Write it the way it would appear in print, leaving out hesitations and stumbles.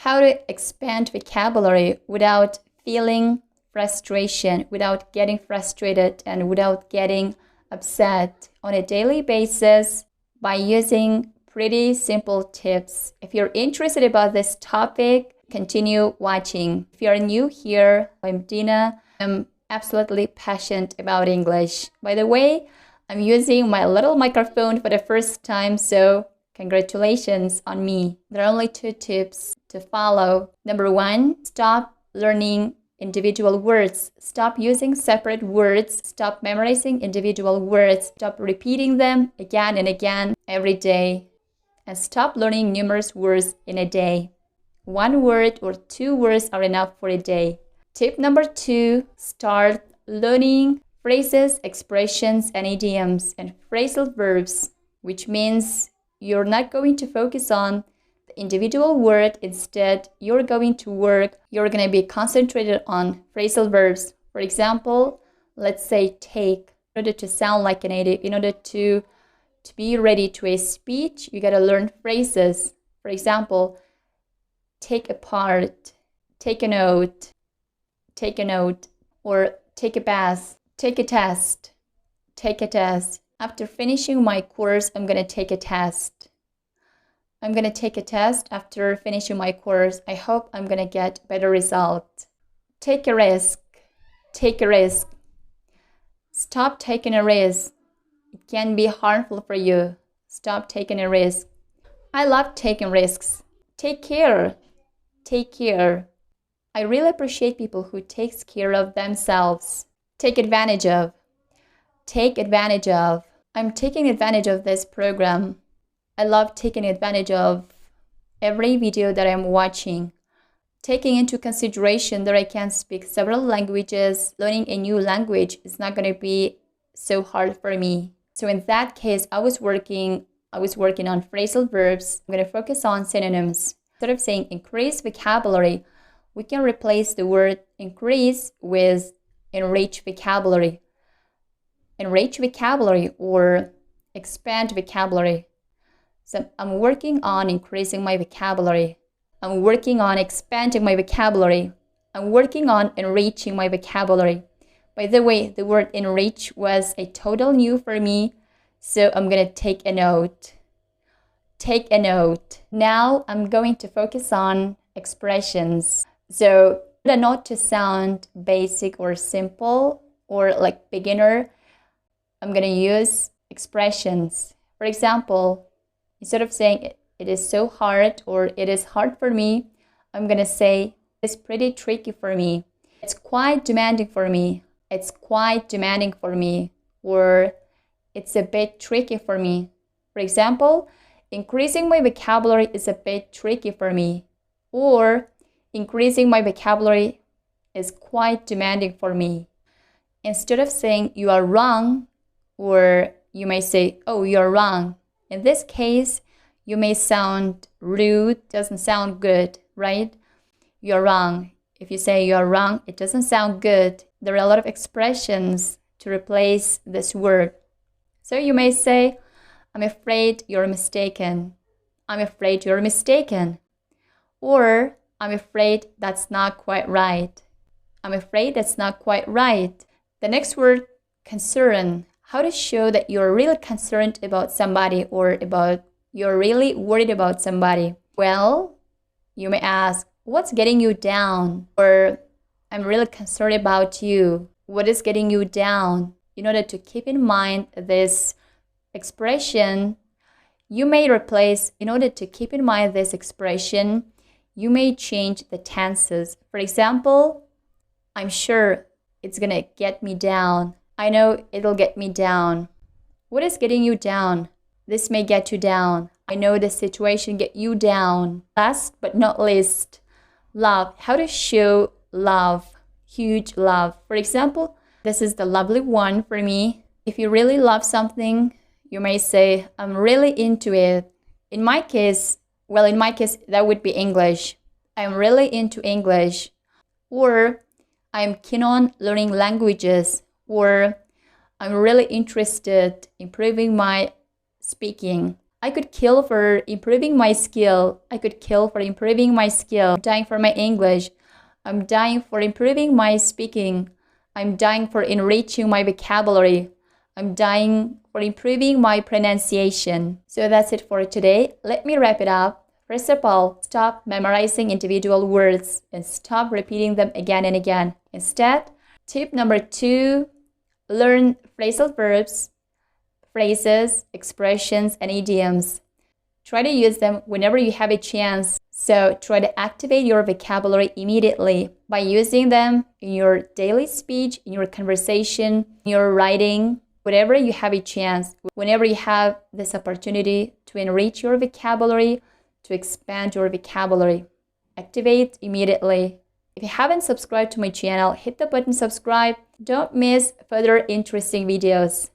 how to expand vocabulary without feeling frustration, without getting frustrated, and without getting upset on a daily basis by using pretty simple tips. If you're interested about this topic, continue watching. If you're new here, I'm Dina. I'm absolutely passionate about English. By the way, I'm using my little microphone for the first time, so congratulations on me. There are only 2 tips to follow. Number 1, stop learning individual words. Stop using separate words. Stop memorizing individual words. Stop repeating them again and again every day. And stop learning numerous words in a day. 1 word or 2 words are enough for a day. Tip number 2, start learning phrases, expressions, and idioms and phrasal verbs, which means you're not going to focus on the individual word. Instead, you're going to be concentrated on phrasal verbs. For example, let's say take. In order to sound like a native, in order to be ready to a speech, you got to learn phrases. For example, take apart, take a note, or take a bath, take a test, take a test. After finishing my course, I'm going to take a test. I'm going to take a test after finishing my course. I hope I'm going to get better result. Take a risk, take a risk. Stop taking a risk. It can be harmful for you. Stop taking a risk. I love taking risks. Take care. Take care. I really appreciate people who takes care of themselves. Take advantage of. Take advantage of. I'm taking advantage of this program. I love taking advantage of every video that I'm watching. Taking into consideration that I can speak several languages, learning a new language is not going to be so hard for me. So in that case, I was working on phrasal verbs. I'm going to focus on synonyms. Instead of saying increase vocabulary, we can replace the word increase with enrich vocabulary. Enrich vocabulary or expand vocabulary. So I'm working on increasing my vocabulary. I'm working on expanding my vocabulary. I'm working on enriching my vocabulary. By the way, the word enrich was a total new for me, so I'm going to take a note. Take a note. Now I'm going to focus on expressions. So not to sound basic or simple or like beginner, I'm going to use expressions. For example, instead of saying it is so hard or it is hard for me, I'm going to say it's pretty tricky for me. It's quite demanding for me. It's quite demanding for me. Or it's a bit tricky for me. For example, increasing my vocabulary is a bit tricky for me. Or increasing my vocabulary is quite demanding for me. Instead of saying you are wrong, or you may say, oh, you're wrong. In this case, you may sound rude, doesn't sound good, right? You're wrong. If you say you're wrong, it doesn't sound good. There are a lot of expressions to replace this word. So you may say, I'm afraid you're mistaken. I'm afraid you're mistaken. Or, I'm afraid that's not quite right. I'm afraid that's not quite right. The next word, concern. How to show that you're really concerned about somebody or you're really worried about somebody. Well, you may ask, what's getting you down? Or, I'm really concerned about you. What is getting you down? In order to keep in mind this expression, you may replace, in order to keep in mind this expression, you may change the tenses. For example, I'm sure it's gonna get me down. I know it'll get me down. What is getting you down? This may get you down. I know this situation get you down. Last but not least, love. How to show love, huge love. For example, this is the lovely one for me. If you really love something, you may say, I'm really into it. In my case, that would be English. I'm really into English. Or I'm keen on learning languages. Or I'm really interested in improving my speaking. I could kill for improving my skill. I could kill for improving my skill. I'm dying for my English. I'm dying for improving my speaking. I'm dying for enriching my vocabulary. I'm dying for improving my pronunciation. So that's it for today. Let me wrap it up. First of all, stop memorizing individual words and stop repeating them again and again. Instead, tip number 2, learn phrasal verbs, phrases, expressions, and idioms. Try to use them whenever you have a chance. So try to activate your vocabulary immediately by using them in your daily speech, in your conversation, in your writing, whenever you have a chance, whenever you have this opportunity to enrich your vocabulary, to expand your vocabulary. Activate immediately. If you haven't subscribed to my channel, hit the button subscribe. Don't miss further interesting videos.